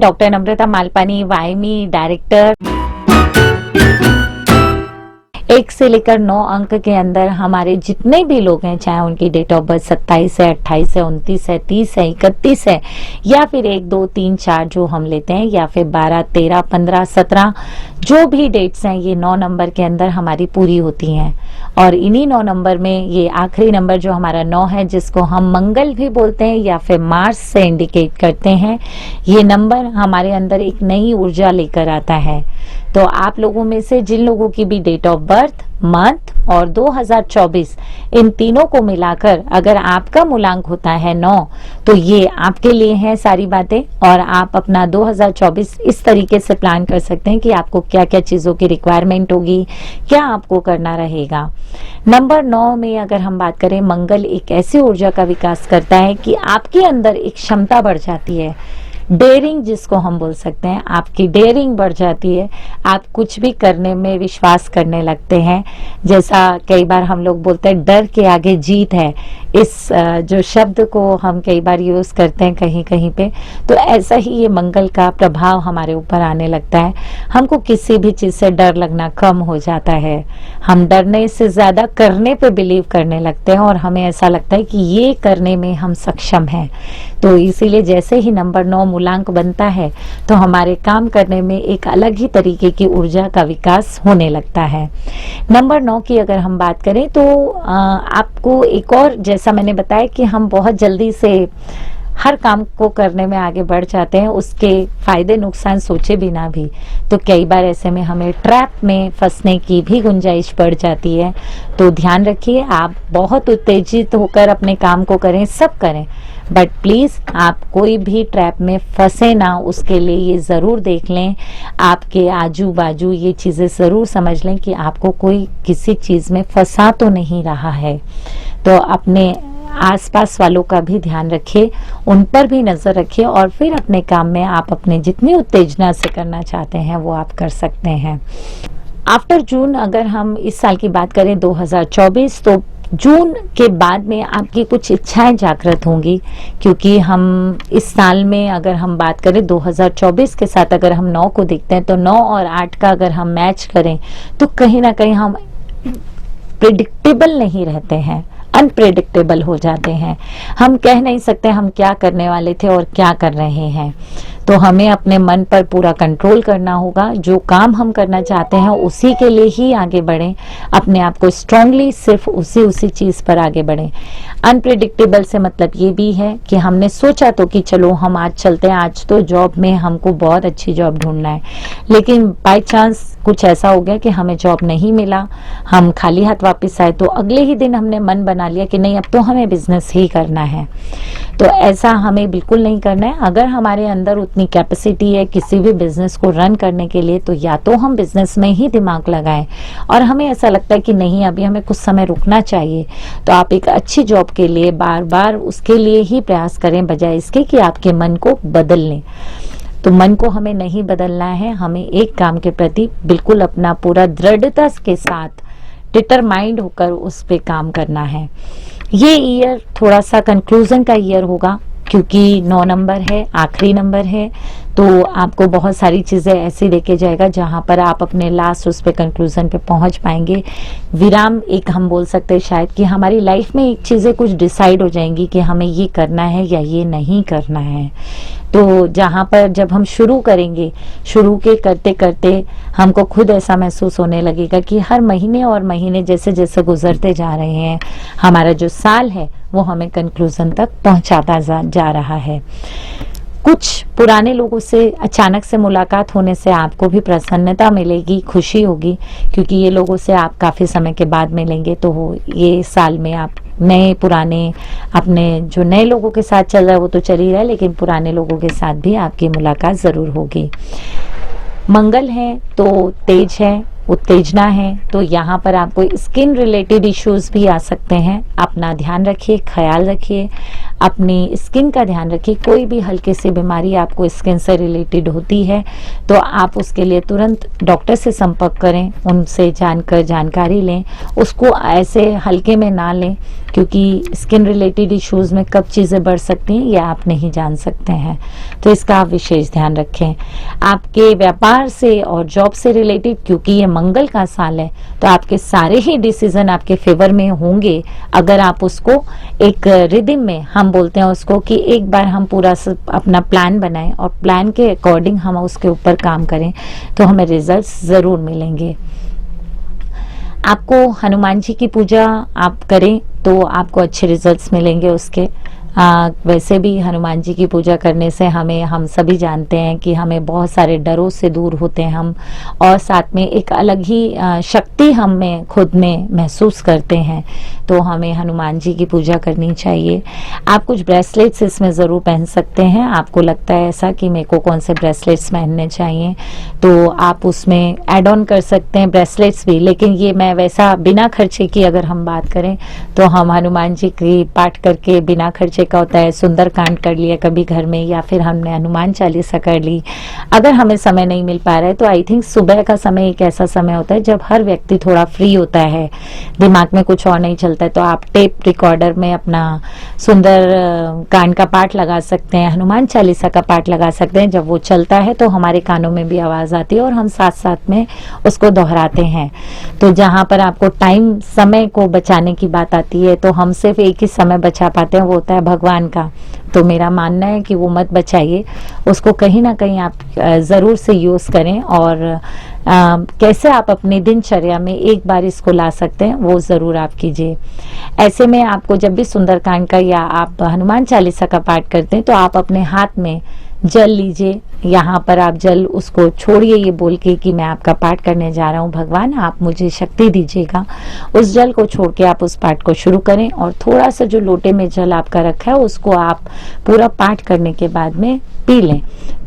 Doctor नम्रता Malpani, वायमी director. 1 से लेकर 9 अंक के अंदर हमारे जितने भी लोग हैं, चाहे उनकी डेट ऑफ बर्थ 27 है, 28 है, 29 है, 30 है, 31 है, या फिर 1, 2, 3, 4 जो हम लेते हैं, या फिर 12, 13, 15, 17 जो भी डेट्स हैं, ये 9 नंबर के अंदर हमारी पूरी होती हैं। और इन्हीं 9 नंबर में ये आखिरी नंबर जो हमारा 9 है, जिसको हम मंगल भी बोलते हैं या फिर मार्स से इंडिकेट करते हैं, ये नंबर हमारे अंदर एक नई ऊर्जा लेकर आता है। तो आप लोगों में से जिन लोगों की भी डेट ऑफ बर्थ, मंथ और 2024 इन तीनों को मिलाकर अगर आपका मूलांक होता है 9, तो ये आपके लिए है सारी बातें। और आप अपना 2024 इस तरीके से प्लान कर सकते हैं कि आपको क्या क्या चीजों की रिक्वायरमेंट होगी, क्या आपको करना रहेगा। नंबर 9 में अगर हम बात करें, मंगल एक ऐसी ऊर्जा का विकास करता है कि आपके अंदर एक क्षमता बढ़ जाती है, डेयरिंग जिसको हम बोल सकते हैं, आपकी डेयरिंग बढ़ जाती है। आप कुछ भी करने में विश्वास करने लगते हैं। जैसा कई बार हम लोग बोलते हैं, डर के आगे जीत है, इस जो शब्द को हम कई बार यूज करते हैं कहीं कहीं पे, तो ऐसा ही ये मंगल का प्रभाव हमारे ऊपर आने लगता है। हमको किसी भी चीज से डर लगना कम हो जाता है। हम डरने से ज्यादा करने पे बिलीव करने लगते हैं और हमें ऐसा लगता है कि ये करने में हम सक्षम हैं। तो इसीलिए जैसे ही नंबर 9 मूलांक बनता है, तो हमारे काम करने में एक अलग ही तरीके की ऊर्जा का विकास होने लगता है। नंबर 9 की अगर हम बात करें, तो आपको एक और, जैसा मैंने बताया कि हम बहुत जल्दी से हर काम को करने में आगे बढ़ जाते हैं, उसके फायदे नुकसान सोचे बिना भी, तो कई बार ऐसे में हमें ट्रैप में फंसने की भी गुंजाइश बढ़ जाती है। तो ध्यान रखिए, आप बहुत उत्तेजित होकर अपने काम को करें, सब करें, बट प्लीज आप कोई भी ट्रैप में फंसे ना, उसके लिए ये जरूर देख लें, आपके आजू बाजू ये चीजें जरूर समझ लें कि आपको कोई किसी चीज में फंसा तो नहीं रहा है। तो अपने आसपास वालों का भी ध्यान रखिए, उन पर भी नजर रखिए, और फिर अपने काम में आप अपने जितनी उत्तेजना से करना चाहते हैं वो आप कर सकते हैं। आफ्टर जून अगर हम इस साल की बात करें 2024, तो जून के बाद में आपकी कुछ इच्छाएं जागृत होंगी, क्योंकि हम इस साल में अगर हम बात करें 2024 के साथ अगर हम 9 को देखते हैं, तो 9 और 8 का अगर हम मैच करें, तो कहीं ना कहीं हम प्रिडिक्टेबल नहीं रहते हैं, अनप्रेडिक्टेबल हो जाते हैं। हम कह नहीं सकते हम क्या करने वाले थे और क्या कर रहे हैं। तो हमें अपने मन पर पूरा कंट्रोल करना होगा। जो काम हम करना चाहते हैं उसी के लिए ही आगे बढ़ें, अपने आप को स्ट्रांगली सिर्फ उसी चीज पर आगे बढ़ें। अनप्रेडिक्टेबल से मतलब ये भी है कि हमने सोचा तो कि चलो हम आज चलते हैं, आज तो जॉब में हमको बहुत अच्छी जॉब ढूंढना है, लेकिन बाय चांस कुछ ऐसा हो गया कि हमें जॉब नहीं मिला, हम खाली हाथ वापस आए, तो अगले ही दिन हमने मन बना लिया कि नहीं, अब तो हमें बिजनेस ही करना है। तो ऐसा हमें बिल्कुल नहीं करना है। अगर हमारे अंदर उतनी कैपेसिटी है किसी भी बिजनेस को रन करने के लिए, तो या तो हम बिजनेस में ही दिमाग लगाएं, और हमें ऐसा लगता है कि नहीं अभी हमें कुछ समय रुकना चाहिए, तो आप एक अच्छी जॉब के लिए बार बार उसके लिए ही प्रयास करें, बजाय इसके कि आपके मन को बदल लें। तो मन को हमें नहीं बदलना है, हमें एक काम के प्रति बिल्कुल अपना पूरा दृढ़ता के साथ डिटरमाइंड होकर उस पे काम करना है। ये ईयर थोड़ा सा कंक्लूजन का ईयर होगा, क्योंकि 9 नंबर है, आखिरी नंबर है, तो आपको बहुत सारी चीजें ऐसी देके जाएगा जहां पर आप अपने लास्ट उस पे कंक्लूजन पे पहुंच पाएंगे। विराम एक हम बोल सकते हैं शायद कि हमारी लाइफ में एक चीजें कुछ डिसाइड हो जाएंगी कि हमें ये करना है या ये नहीं करना है। तो जहां पर जब हम शुरू करेंगे, शुरू के करते करते हमको खुद ऐसा महसूस होने लगेगा कि हर महीने और महीने जैसे जैसे गुजरते जा रहे हैं, हमारा जो साल है वो हमें कंक्लूजन तक पहुंचाता जा रहा है। कुछ पुराने लोगों से अचानक से मुलाकात होने से आपको भी प्रसन्नता मिलेगी, खुशी होगी, क्योंकि ये लोगों से आप काफी समय के बाद मिलेंगे। तो ये साल में आप नए पुराने अपने जो नए लोगों के साथ चल रहा है वो तो चल ही रहा है, लेकिन पुराने लोगों के साथ भी आपकी मुलाकात जरूर होगी। मंगल है तो तेज है, उत्तेजना है, तो यहाँ पर आपको स्किन रिलेटेड इश्यूज भी आ सकते हैं। अपना ध्यान रखिए, ख्याल रखिए, अपनी स्किन का ध्यान रखिए। कोई भी हल्की सी बीमारी आपको स्किन से रिलेटेड होती है तो आप उसके लिए तुरंत डॉक्टर से संपर्क करें, उनसे जानकारी लें, उसको ऐसे हल्के में ना लें, क्योंकि स्किन रिलेटेड इश्यूज में कब चीज़ें बढ़ सकती हैं ये आप नहीं जान सकते हैं। तो इसका आप विशेष ध्यान रखें। आपके व्यापार से और जॉब से रिलेटेड, क्योंकि ये मंगल का साल है, तो आपके सारे ही डिसीजन आपके फेवर में होंगे अगर आप उसको एक रिदम में, हम बोलते हैं उसको कि एक बार हम पूरा अपना प्लान बनाएं और प्लान के अकॉर्डिंग हम उसके ऊपर काम करें तो हमें रिजल्ट्स ज़रूर मिलेंगे। आपको हनुमान जी की पूजा आप करें तो आपको अच्छे रिजल्ट्स मिलेंगे उसके। वैसे भी हनुमान जी की पूजा करने से हम सभी जानते हैं कि हमें बहुत सारे डरों से दूर होते हैं हम, और साथ में एक अलग ही शक्ति हमें खुद में महसूस करते हैं। तो हमें हनुमान जी की पूजा करनी चाहिए। आप कुछ ब्रेसलेट्स इसमें ज़रूर पहन सकते हैं। आपको लगता है ऐसा कि मेरे को कौन से ब्रेसलेट्स पहनने चाहिए तो आप उसमें ऐड ऑन कर सकते हैं ब्रेसलेट्स भी। लेकिन ये मैं वैसा बिना खर्चे की अगर हम बात करें तो हम हनुमान जी की पाठ करके बिना खर्चे का होता है सुंदरकांड कर लिया कभी घर में, या फिर हमने हनुमान चालीसा कर ली। अगर हमें समय नहीं मिल पा रहा है तो आई थिंक सुबह का समय एक ऐसा समय होता है जब हर व्यक्ति थोड़ा फ्री होता है, दिमाग में कुछ और नहीं चलता है, तो आप टेप रिकॉर्डर में अपना सुंदर कांड का पाठ लगा सकते हैं, हनुमान चालीसा का पाठ लगा सकते हैं। जब वो चलता है तो हमारे कानों में भी आवाज आती है और हम साथ साथ में उसको दोहराते हैं। तो जहां पर आपको टाइम समय को बचाने की बात आती है तो हम सिर्फ एक ही समय बचा पाते हैं, वो होता है भगवान का। तो मेरा मानना है कि वो मत बचाइए, उसको कहीं ना कहीं आप ज़रूर से यूज़ करें। और कैसे आप अपनी दिनचर्या में एक बार इसको ला सकते हैं वो ज़रूर आप कीजिए। ऐसे में आपको जब भी सुंदरकांड का या आप हनुमान चालीसा का पाठ करते हैं तो आप अपने हाथ में जल लीजिए। यहाँ पर आप जल उसको छोड़िए ये बोल के कि मैं आपका पाठ करने जा रहा हूँ, भगवान आप मुझे शक्ति दीजिएगा। उस जल को छोड़ के आप उस पाठ को शुरू करें और थोड़ा सा जो लोटे में जल आपका रखा है उसको आप पूरा पाठ करने के बाद में पी लें।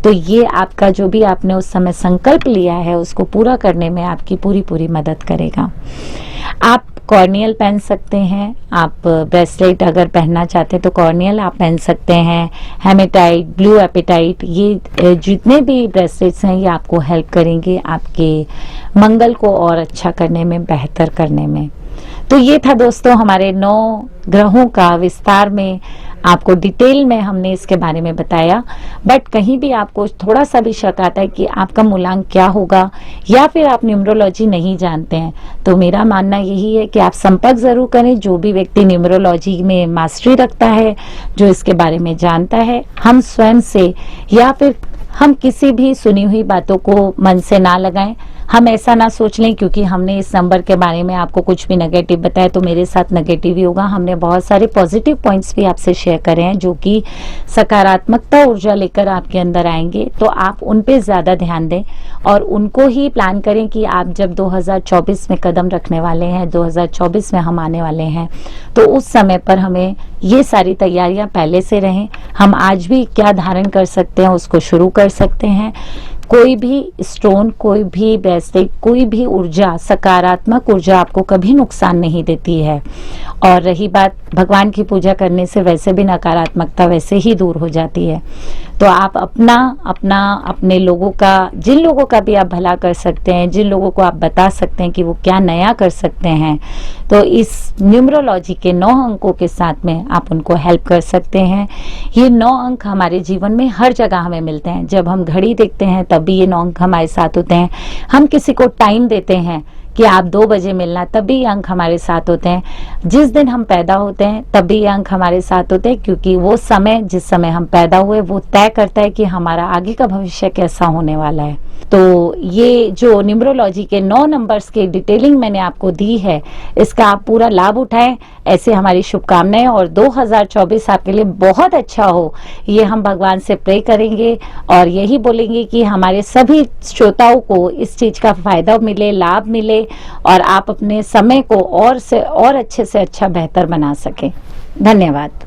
तो ये आपका जो भी आपने उस समय संकल्प लिया है उसको पूरा करने में आपकी पूरी मदद करेगा। आप कॉर्नियल पहन सकते हैं। आप ब्रेसलेट अगर पहनना चाहते हैं तो कॉर्नियल आप पहन सकते हैं। हेमेटाइट, ब्लू एपेटाइट, ये जितने भी ब्रेसलेट्स हैं ये आपको हेल्प करेंगे आपके मंगल को और अच्छा करने में, बेहतर करने में। तो ये था दोस्तों हमारे 9 ग्रहों का विस्तार में आपको डिटेल में हमने इसके बारे में बताया। बट कहीं भी आपको थोड़ा सा भी शक आता है कि आपका मूलांक क्या होगा या फिर आप न्यूमरोलॉजी नहीं जानते हैं तो मेरा मानना यही है कि आप संपर्क जरूर करें। जो भी व्यक्ति न्यूमरोलॉजी में मास्टरी रखता है, जो इसके बारे में जानता है, हम स्वयं से या फिर हम किसी भी सुनी हुई बातों को मन से ना लगाएं। हम ऐसा ना सोच लें क्योंकि हमने इस नंबर के बारे में आपको कुछ भी नेगेटिव बताया तो मेरे साथ नेगेटिव ही होगा। हमने बहुत सारे पॉजिटिव पॉइंट्स भी आपसे शेयर करे हैं जो कि सकारात्मकता ऊर्जा लेकर आपके अंदर आएंगे। तो आप उन पे ज़्यादा ध्यान दें और उनको ही प्लान करें कि आप जब 2024 में कदम रखने वाले हैं, 2024 में हम आने वाले हैं, तो उस समय पर हमें ये सारी तैयारियां पहले से रहें। हम आज भी क्या धारण कर सकते हैं उसको शुरू कर सकते हैं। कोई भी स्टोन, कोई भी ब्रेसलेट, कोई भी ऊर्जा, सकारात्मक ऊर्जा आपको कभी नुकसान नहीं देती है। और रही बात भगवान की पूजा करने से वैसे भी नकारात्मकता वैसे ही दूर हो जाती है। तो आप अपने लोगों का, जिन लोगों का भी आप भला कर सकते हैं, जिन लोगों को आप बता सकते हैं कि वो क्या नया कर सकते हैं, तो इस न्यूमरोलॉजी के 9 अंकों के साथ में आप उनको हेल्प कर सकते हैं। ये 9 अंक हमारे जीवन में हर जगह हमें मिलते हैं। जब हम घड़ी देखते हैं तब भी ये 9 अंक हमारे साथ होते हैं। हम किसी को टाइम देते हैं कि आप 2 बजे मिलना, तब भी ये अंक हमारे साथ होते हैं। जिस दिन हम पैदा होते हैं तब भी ये अंक हमारे साथ होते हैं, क्योंकि वो समय, जिस समय हम पैदा हुए, वो तय करता है कि हमारा आगे का भविष्य कैसा होने वाला है। तो ये जो न्यूमरोलॉजी के 9 नंबर्स की डिटेलिंग मैंने आपको दी है, इसका आप पूरा लाभ उठाएं, ऐसे हमारी शुभकामनाएं। और 2024 आपके लिए बहुत अच्छा हो, ये हम भगवान से प्रे करेंगे और यही बोलेंगे कि हमारे सभी श्रोताओं को इस चीज का फायदा मिले, लाभ मिले और आप अपने समय को और अच्छे से अच्छा बेहतर बना सकें। धन्यवाद।